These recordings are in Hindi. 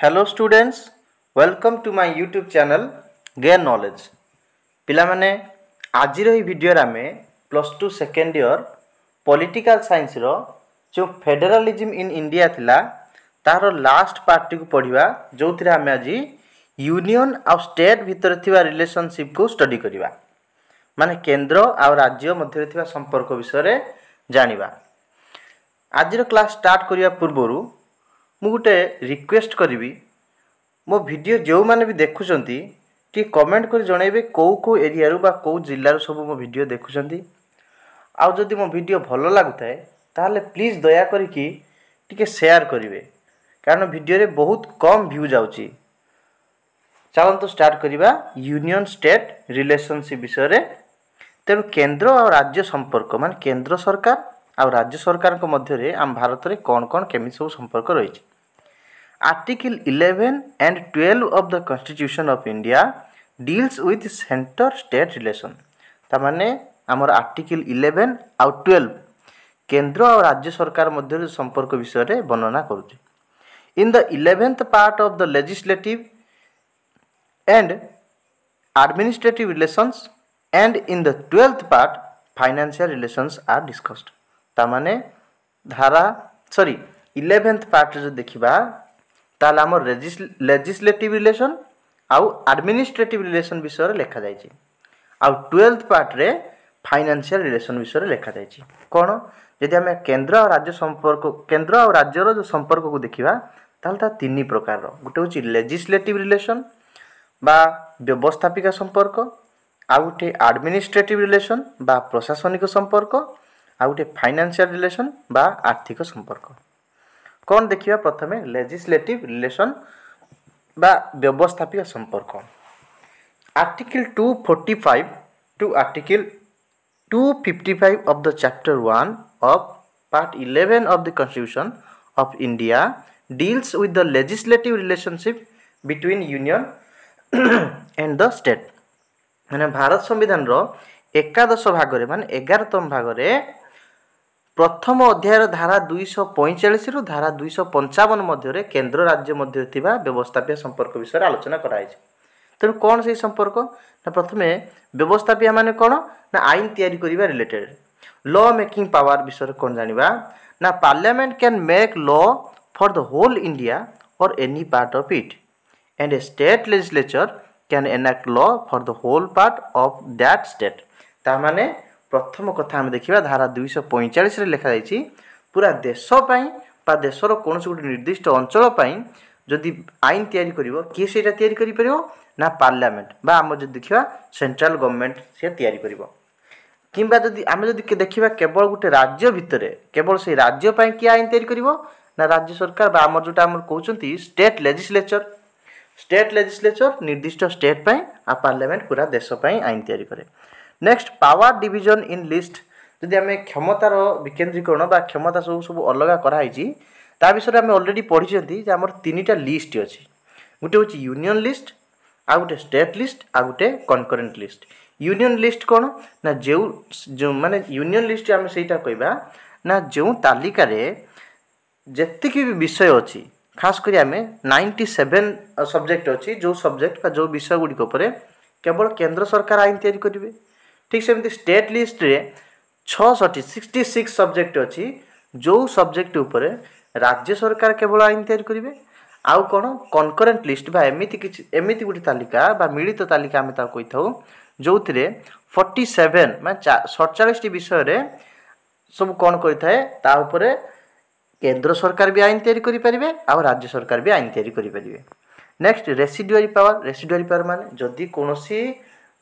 Hello students, welcome to my YouTube channel gain knowledge. पिला माने आज भिडियो आम plus two second year political science रो जो फेडरलिज्म इन इंडिया थिला तार लास्ट पार्ट को पढ़िबा जो थिरा आम आज यूनियन आ स्टेट भितर थिबा रिलेशनशिप को स्टडी करिबा। माने केंद्र आ राज्य मध्य थिबा संपर्क विषय जानिबा। आज क्लास स्टार्ट करिया पूर्वरु मु गोटे रिक्वेस्ट करी मो वीडियो जो माने भी देखुचंती टी कमेंट कर जणैबे को एरिया रू बा को जिल्ला रू सब मो वीडियो देखुचंती। आउ जदि मो वीडियो भल लागुताए ताहले प्लीज दया करिकी टिके शेयर करिवे, कारण वीडियो रे बहुत कम व्यू जाउची। चलंतु स्टार्ट करिबा यूनियन स्टेट रिलेशनशिप विषय रे। तेणु केंद्र और राज्य संपर्क मान केंद्र सरकार और राज्य सरकार को मध्य रे आम भारत रे कौन कौन केमी सब संपर्क रही। Article 11 and 12 of the Constitution of India deals with center state relation। तामाने आमर आर्टिकल 11 और 12 केंद्र और राज्य सरकार मध्य संपर्क विषय रे वर्णना करुचे। In the 11th part of the legislative and administrative relations and in the 12th part financial relations are discussed। तामाने धारा 11th part जो देखिबा ताला हमर लेजिस्लेटिव रिलेशन आउ एडमिनिस्ट्रेटिव रिलेशन विषय रे लिखा जायछि। आउ 12th पार्ट रे फाइनेंशियल रिलेशन विषय रे लिखा जायछि। कोन यदि हम केंद्र और राज्य संपर्क केंद्र और राज्य रो जो संपर्क को देखिबा ताल ता तीन प्रकार रो। गुटे होछि लेजिस्लेटिव रिलेशन बा व्यवस्थापिका संपर्क, आउ गुटे एडमिनिस्ट्रेटिव रिलेशन बा प्रशासनिक संपर्क, आउ गुटे फाइनेंशियल रिलेशन बा आर्थिक संपर्क। कौन देखिए प्रथमे लेजिस्लेटिव रिलेशन बा व्यवस्थापिका संपर्क। Article 245 to article 255 of the chapter 1 of part 11 of the constitution of India deals with the legislative relationship between union and the state. माने भारत संविधान रो 11 भाग रे माने 11तम भाग रे प्रथम अध्याय धारा 245 रु धारा 255 मध्य केंद्र राज्य मध्य थिबा व्यवस्थापिका संपर्क विषय आलोचना कराई। तेणु कौन से संपर्क ना प्रथमे व्यवस्थापिका माने कौन ना आईन तैयारी करिबा रिलेटेड लॉ मेकिंग पावर विषय कौन जानिबा ना parliament can make law for the whole India or any part of it and a state legislature can enact law for the whole part of that state. ता माने प्रथम कथा हम देखिबा धारा 245 रे लिखा जायछि पूरा देश पई बा देशर कोनस गुटे निर्दिष्ट अंचल पई जदि आईन तैयारी करिवो कि सेटा तैयारी करि परिवो ना पार्लियामेंट बा हम जदि देखिबा सेंट्रल गवर्नमेंट से तैयारी करिवो। किंबा जदि हम जदि देखिबा केवल गुटे राज्य भितरे केवल से राज्य पई कि आईन तैयारी करिवो ना राज्य सरकार बा हम जोटा हम कहउचंती स्टेट लेजिस्लेचर निर्दिष्ट स्टेट पई आ पार्लियामेंट पूरा देश पई आईन तैयारी करे। Next power division in list. जदि आम क्षमतार विकेन्द्रीकरण बा क्षमता सब सब अलग कराई ता विषय आम ऑलरेडी पढ़ी जे आमर तीनटा लिस्ट अच्छी। गोटे हूँ यूनियन लिस्ट आ गोटे स्टेट लिस्ट आ गोटे कनकरेंट लिस्ट। यूनियन लिस्ट कौन ना जो माने यूनियन लिस्ट आम सेटा कहबा ना जो तालिका रे जेतिकी भी विषय अच्छी खास करी आम 97 सब्जेक्ट अच्छी जो सब्जेक्ट जो विषय गुड़िक केवल केंद्र सरकार आईन तैयारी करेंगे। ठीक सेमती स्टेट लिस्ट रे 66 सब्जेक्ट अच्छी जो सब्जेक्ट उपरे राज्य सरकार केवल आईन तैयारी करेंगे। आउ कौन कनकरेंट लिस्ट बा एमिति गोटे तालिका बा मिलित तालिका आम ता कही था जो 47 मैं 47 विषय रे सब कौन करें ता उपरे केंद्र सरकार भी आईन तैयारी करें और राज्य सरकार भी आईन तैयारी करें। नेक्स्ट रेसिडुआरी पावर माने जदि कोनोसी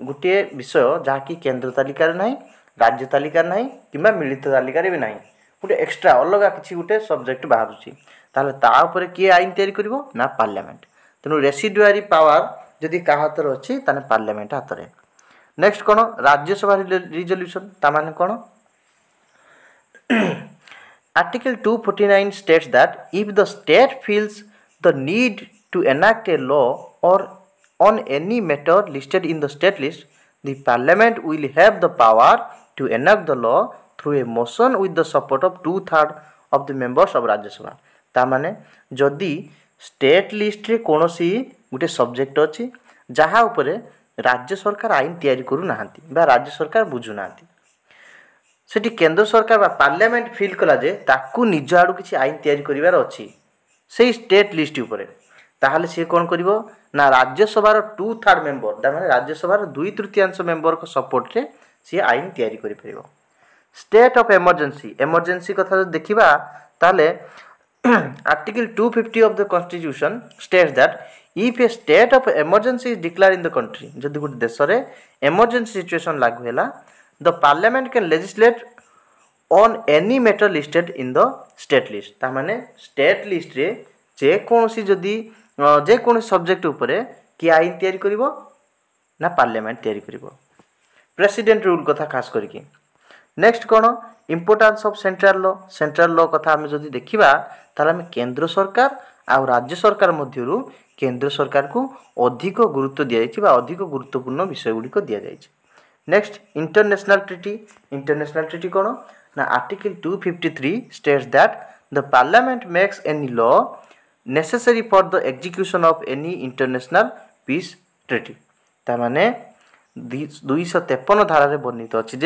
गोटे विषय जहाँकि केंद्र तालिका नहीं राज्य तालिका नहीं किंबा मिलित तालिका भी नहीं गोटे एक्स्ट्रा अलग किसी गोटे सब्जेक्ट बाहर ताहले ता ऊपर किए आईन तैयारी करिवो ना पार्लियामेंट। तेणु रेसिडुआरी पावर जदि का हाथ अच्छी ताने पार्लियामेंट हाथ में। नेक्स्ट कौन राज्यसभा रिजोल्यूशन ता माने कौन article 249 states that if the state feels the need to enact a law or on any matter listed in the state list, the parliament will have the power to enact the law through a motion with the support of 2/3 of the members of Rajya Sabha। ता माने जदि स्टेट लिस्ट रे कोनोसी गुटे सब्जेक्ट अछि जहा उपरे राज्य सरकार आईन तैयारी करू नाहंती बा राज्य सरकार बुझु नाहंती सेठी केंद्र सरकार बा पार्लियामेंट फील कला जे ताकू निज आडू किछि आईन तैयारी करिवार अछि सेही स्टेट लिस्ट उपरे ताहले से कोन करिवो ना राज्यसभार 2/3 मेंबर ता माने राज्यसभार 2/3 मेंबर को सपोर्ट रे से आईन तैयारी करि परिवो। स्टेट ऑफ इमरजेंसी इमरजेंसी कथा जो देखिबा ताले article 250 of the constitution states that if A state of emergency is declared in the country जदि गुटे देश रे इमरजेंसी सिचुएशन लागू हैला the parliament can legislate on any matter listed in the state list ता माने स्टेट लिस्ट रे जे कोनसी जदि जे कोन सब्जेक्ट उपरे कि आईन तैयारी करिवो ना पार्लियामेंट तैयारी करिवो प्रेसिडेंट रूल कथा खास करके। Next cone importance of central law कथा हम जदि देखिबा ताले हम केंद्र सरकार आ राज्य सरकार मध्यरु केंद्र सरकार को अधिक गुरुत्व दिया जायछि बा अधिक गुरुत्वपूर्ण विषय गुडी को दिया जायछि। नेक्स्ट इंटरनेशनल ट्रीटी कोन ना article 253 states that the parliament makes any law necessary for the execution of any international peace treaty ता माने 253 धारा रे वर्णित अछि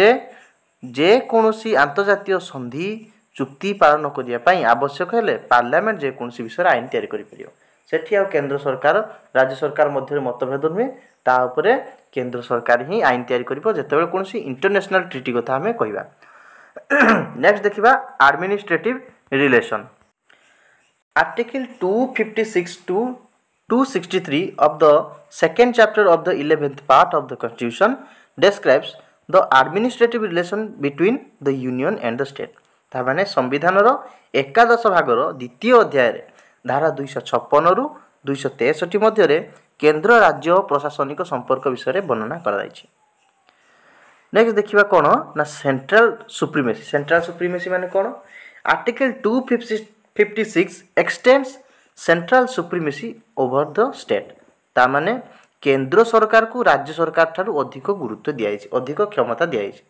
जे कोनोसी अंतर्जातीय संधि चुक्ति पालन करिया पई आवश्यक हेले पार्लियामेंट जे कोनोसी विषय आईन तैयारी करि परियो सेठी आ केंद्र सरकार राज्य सरकार मध्य मतभेद नुहे ता ऊपर केंद्र सरकार ही आईन तैयारी करिवो जेतेबेले कोनोसी इंटरनेशनल ट्रीटी कथा हमें कहिबा। नेक्स्ट देखिबा administrative relation Article 256 to 263 of the second chapter of the 11th part of the Constitution describes the administrative relation between the union and the state ता माने संविधान रो एकादश भागर द्वितीय अध्याय रे धारा 256 रु 263 मध्य रे केंद्र राज्य प्रशासनिक संपर्क विषय रे वर्णना करा जायछि। नेक्स्ट देखिबा कोन ना सेंट्रल सुप्रीमेसी माने कोन article 256 extends central supremacy over the state ता माने केंद्र सरकार को राज्य सरकार ठारू अधिक गुरुत्व दिया जायछि अधिक क्षमता दिया जायछि।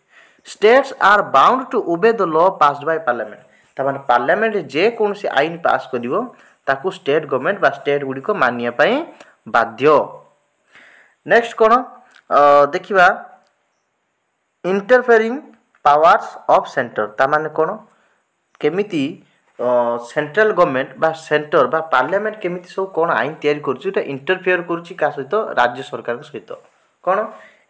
States are bound to obey the law passed by parliament ता माने पार्लियामेंट जे कोनसी आईन पास करिवो ताकू स्टेट गवर्नमेंट बा स्टेट गुडी को मानिया पई बाध्य। नेक्स्ट कोन देखिबा इंटरफेरिंग पावर्स ऑफ सेंटर ता माने कोन केमिति सेंट्रल गवर्नमेंट बा सेंटर बा पार्लियामेंट केमिति सब कोन आईन तैयारी करछि एटा इंटरफेयर करछि का सहित राज्य सरकार के सहित कोन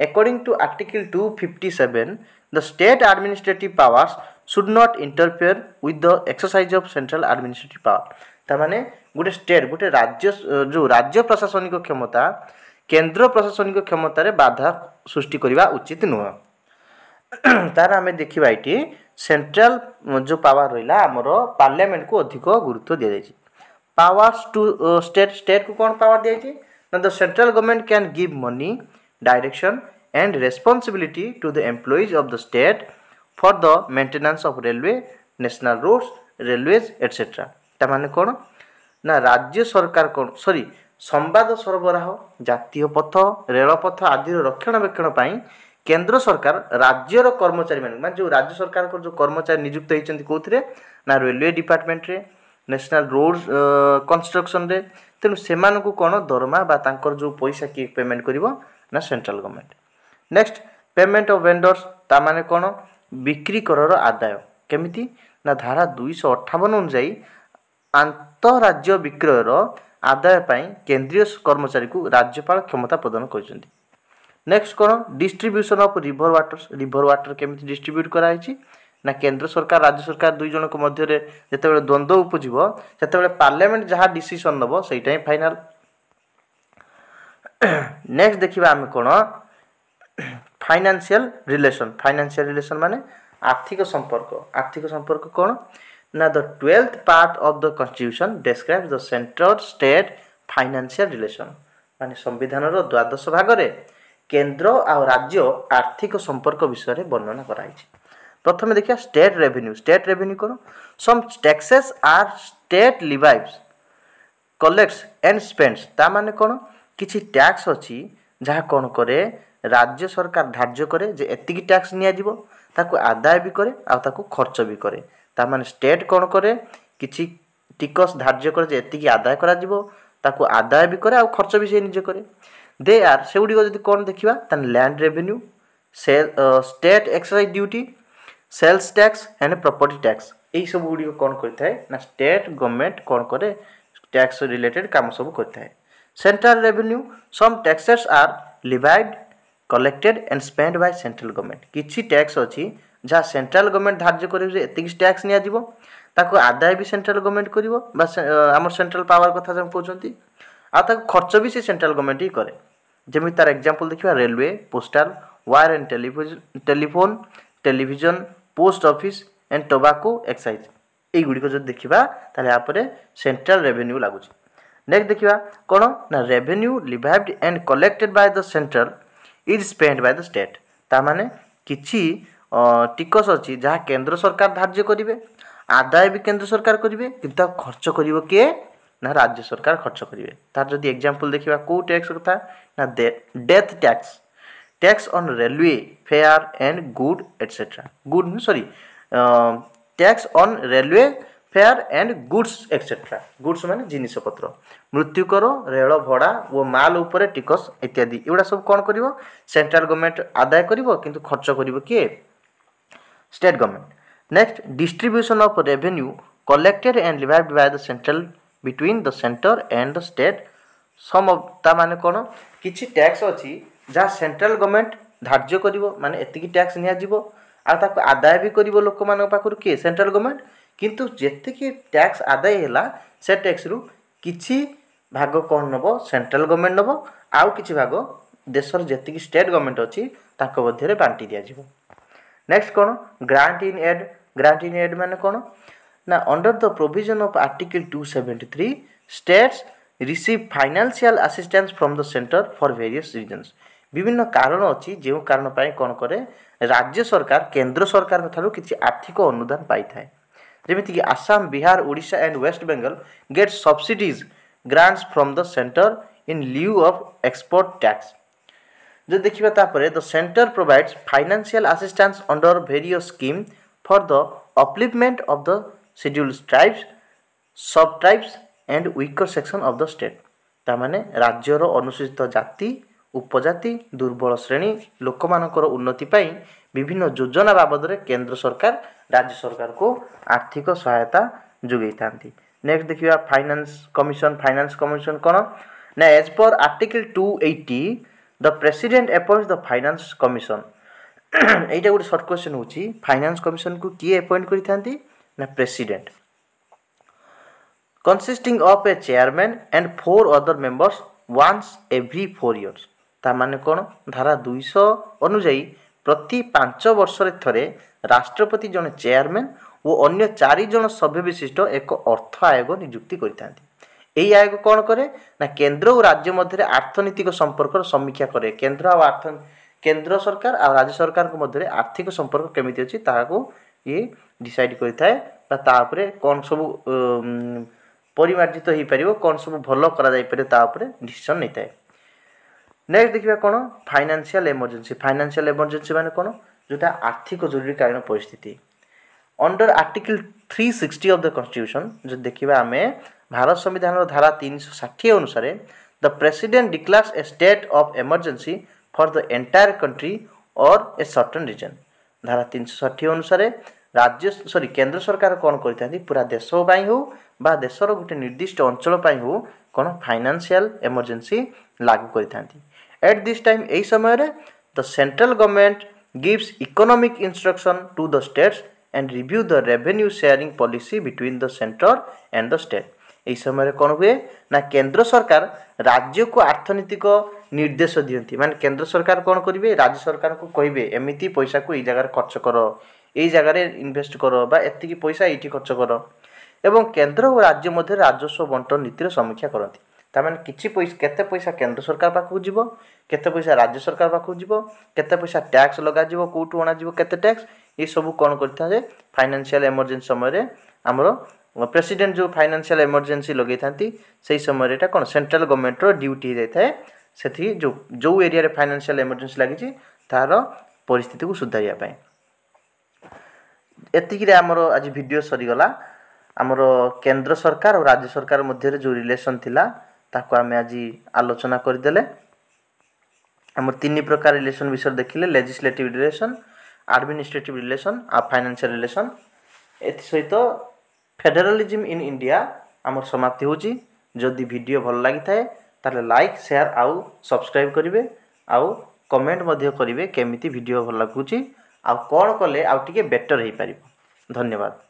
according to article 257 the state administrative powers should not interfere with the exercise of central administrative power ता माने गुटे स्टेट गुटे राज्य जो राज्य प्रशासनिक क्षमता केंद्र प्रशासनिक क्षमता रे बाधा सृष्टि करिवा उचित नुह तार हमें देखिबा इटी सेंट्रल जो पावर रहिला हमरो पार्लियामेंट को अधिक गुरुत्व दिया जायछि। पावर्स टू स्टेट को कोन पावर दिया जायछि ना the central government can give money direction and responsibility to the employees of the state for the maintenance of railway national roads railways etcetera ता माने कोन ना राज्य सरकार कोन संवाद सरबराह जातीय पथ रेलपथ आदि रक्षणाबेक्षण पई केंद्र सरकार राज्यर कर्मचारी मान जो राज्य सरकार को जो कर्मचारी नियुक्त होइचंती कोथरे ना रेलवे डिपार्टमेंट रे नेशनल रोड कंस्ट्रक्शन रे तेनु सेमान को कोन दरमा बा तांकर जो पैसा की पेमेंट करिवो ना central government. Next payment of vendors ता माने कोन बिक्री करर आदाय केमिति ना धारा 258 अनुसार अंतरराज्य विक्रयर आदाय पई केंद्रीय कर्मचारी को राज्यपाल क्षमता प्रदान करछंती। नेक्स्ट कोन डिस्ट्रीब्यूशन ऑफ रिवर वाटर केमिति डिस्ट्रीब्यूट कराई छी ना केंद्र सरकार राज्य सरकार दुई जन को मध्य रे जेतेबेले द्वंद्व उपजिवो सेतेबेले पार्लियामेंट जहा डिसीजन नबो सेटा ही फाइनल। नेक्स्ट देखिबा हम कोन फाइनेंशियल रिलेशन माने आर्थिक संपर्क कोन ना the 12th part of the constitution describes the central state financial relation माने संविधान रो 12 भाग रे केंद्र आ राज्य आर्थिक संपर्क विषय रे वर्णना कराई छी। प्रथम देखिया स्टेट रेवेन्यू कोन some taxes are state levies collects and spends ता माने कोन किछि टैक्स अछि जहा कोन करे राज्य सरकार धार्य करे जे एतिकी टैक्स निया जिवो ताको आदाय भी करे आ ताको खर्च भी करे ता माने स्टेट कोन करे किछि टिकस धार्य करे जे एतिकी आदाय करा जिवो ताकू आदाय भी करे आ खर्च भी से निजे करे दे आर से गुडी जदी कोन देखिबा तन land revenue state excise duty sales tax and property tax एई सब गुडी कोन करथाय ना स्टेट गवर्नमेंट कोन करे टैक्स रिलेटेड काम सब करथाय central revenue some taxes are levied collected and spend by central government किछि टैक्स अछि जहाँ सेंट्रल गवर्नमेंट धार्य करे एतिक टैक्स निया जिवो ताको आदाय भी सेंट्रल गवर्नमेंट करिवो बा हमर सेंट्रल पावर कथा जम कहउचंती आ ताको खर्च भी से सेंट्रल गवर्नमेंट ही करे जेमि तार एग्जांपल देखिबा railway postal wire and telephone television post office and tobacco excise एई गुडी को जब देखिबा ताले आपरे सेंट्रल रेवेन्यू लागुची नेक्स्ट देखिबा कोन ना revenue levied and collected by the central is spend by the state ता माने किछि टिकस अछि जहाँ केंद्र सरकार धार्य करिवे आदाय भी केंद्र सरकार करिवे किंतु खर्च करिवो के ना राज्य सरकार खर्च करिवे तार जदी एग्जांपल देखिबा को टैक्स कथा ना death tax tax on railway fair and good etcetera good sorry tax on railway fair and goods etcetera goods माने जिनिस पत्र मृत्यु कर रेल भड़ा वो माल ऊपर टिकस इत्यादि एवडा सब कोन करिवो सेंट्रल गवर्नमेंट आदाय करिवो किंतु खर्च करिवो के state government next distribution of revenue collected and levied by the central between the centre and the state some of ता माने कोन किछि टैक्स अछि जहाँ सेंट्रल गवर्नमेंट धार्य करिवो माने एतिकी टैक्स निया जिवो आ ताको आदाय भी करिवो लोक मान पाखरु के सेंट्रल गवर्नमेंट किंतु जेतिकी टैक्स आदाय हैला से टैक्स रु किछि भाग कोन नबो सेंट्रल गवर्नमेंट नबो आउ किछि भाग देशर जेतिकी स्टेट गवर्नमेंट अछि ताको मध्य रे बांटी दिया जिवो नेक्स्ट कोन ग्रांट इन एड माने कोन ना under the provision of article 273 states receive financial assistance from the centre for various reasons विभिन्न कारण अछि जे कारण पाई कोन करे राज्य सरकार केंद्र सरकार थारु किछि आर्थिक अनुदान पाई थाए जेमिति कि Assam Bihar Odisha and West Bengal get subsidies grants from the centre in lieu of export tax जो देखिबा तापरे the centre provides financial assistance under various scheme for the upliftment of the scheduled tribes सब tribes and weaker section of the state ता माने राज्यर अनुसूचित जाति उपजाति दुर्बल श्रेणी लोक मानकर उन्नति पाई विभिन्न योजना बाबद रे केंद्र सरकार राज्य सरकार को आर्थिक सहायता जोगई थांती नेक्स्ट देखिबा फाइनेंस कमिशन कोन ना as per article 280 the president appoints the finance commission एटा गुड शॉर्ट क्वेश्चन होची फाइनेंस कमिशन को किए अपॉइंट करि थांती ना president consisting of a chairman and 4 other members once every 4 years ता माने कोन धारा 200 अनुसार प्रति 5 वर्ष रे थरे राष्ट्रपति जने चेयरमैन वो अन्य 4 जन सभ्य विशिष्ट एक अर्थ आयोग नियुक्ति करितांती एई आयोग कोन करे ना केंद्र और राज्य मध्य अर्थनैतिक संपर्क समीक्षा करे केंद्र सरकार और राज्य सरकार को मध्य आर्थिक संपर्क केमिति अछि ताको ये डिसाइड करिथाय ता ऊपर कोन सब परिमार्जित हो पारिबो कोन सब भलो करा जाय पारे ता ऊपर डिसीजन नैताय नेक्स्ट देखिबा कोन फाइनेंशियल इमरजेंसी माने कोन जोटा आर्थिक जरूरीकालीन परिस्थिति under article 360 of the constitution जो देखिबा हमें भारत संविधान रो धारा 360 अनुसार the president declares A state of emergency for the entire country और ए सर्टेन रीजन धारा 360 अनुसार केंद्र सरकार कोन करितांती पूरा देश पई हो बा देशर गोटे निर्दिष्ट अंचल पई हो कोन फाइनेंशियल इमरजेंसी लागू करितांती एट दिस टाइम एई समय रे the central government gives economic instruction to the states and review the revenue sharing policy between the centre and the state एई समय रे कोन हुए ना केंद्र सरकार राज्य को अर्थनैतिक निर्देश दियंती माने केंद्र सरकार कोन करिवे राज्य सरकार को कहिबे एमिति पैसा को एई जगह खर्च करो एई जगह रे इन्वेस्ट करो बा एतिकी पैसा एठी खर्च करो एवं केंद्र और राज्य मध्य राजस्व बंटन नीतिर समीक्षा करती ताମାନେ किछि पैसा केते पैसा केंद्र सरकार पाखु जीवो केते पैसा राज्य सरकार पाखु जीवो केते पैसा टैक्स लगा जीवो कोठु अना जीवो केते टैक्स ए सब कोन करथा जे फाइनेंशियल इमरजेंसी समय रे हमरो प्रेसिडेंट जो फाइनेंशियल इमरजेंसी लगै थांती सेही समय रेटा कोन सेंट्रल गवर्नमेंट रो ड्यूटी देथाय सेथि जो एरिया रे फाइनेंशियल इमरजेंसी लागि छि तार परिस्थिति को सुधारिया पय एतिकी रे हमरो आज वीडियो सरी गला आमर केंद्र सरकार और राज्य सरकार मध्य जो रिलेशन थिला ताको आमे आज आलोचना करदेले। आमर तीन प्रकार रिलेशन विषय देखिले लेजिस्लेटिव रिलेशन, एडमिनिस्ट्रेटिव रिलेशन आ फाइनेंशियल रिलेशन। एथि सहित फेडरलिज्म इन इंडिया आमर समाप्ति होची। जदि वीडियो भल लागि थाए ताले लाइक शेयर आउ सब्सक्राइब करिवे आउ कमेंट मध्य करिवे केमिति वीडियो भल लागुची आ कोन कले आ टिके बेटर हेई पारिबो। धन्यवाद।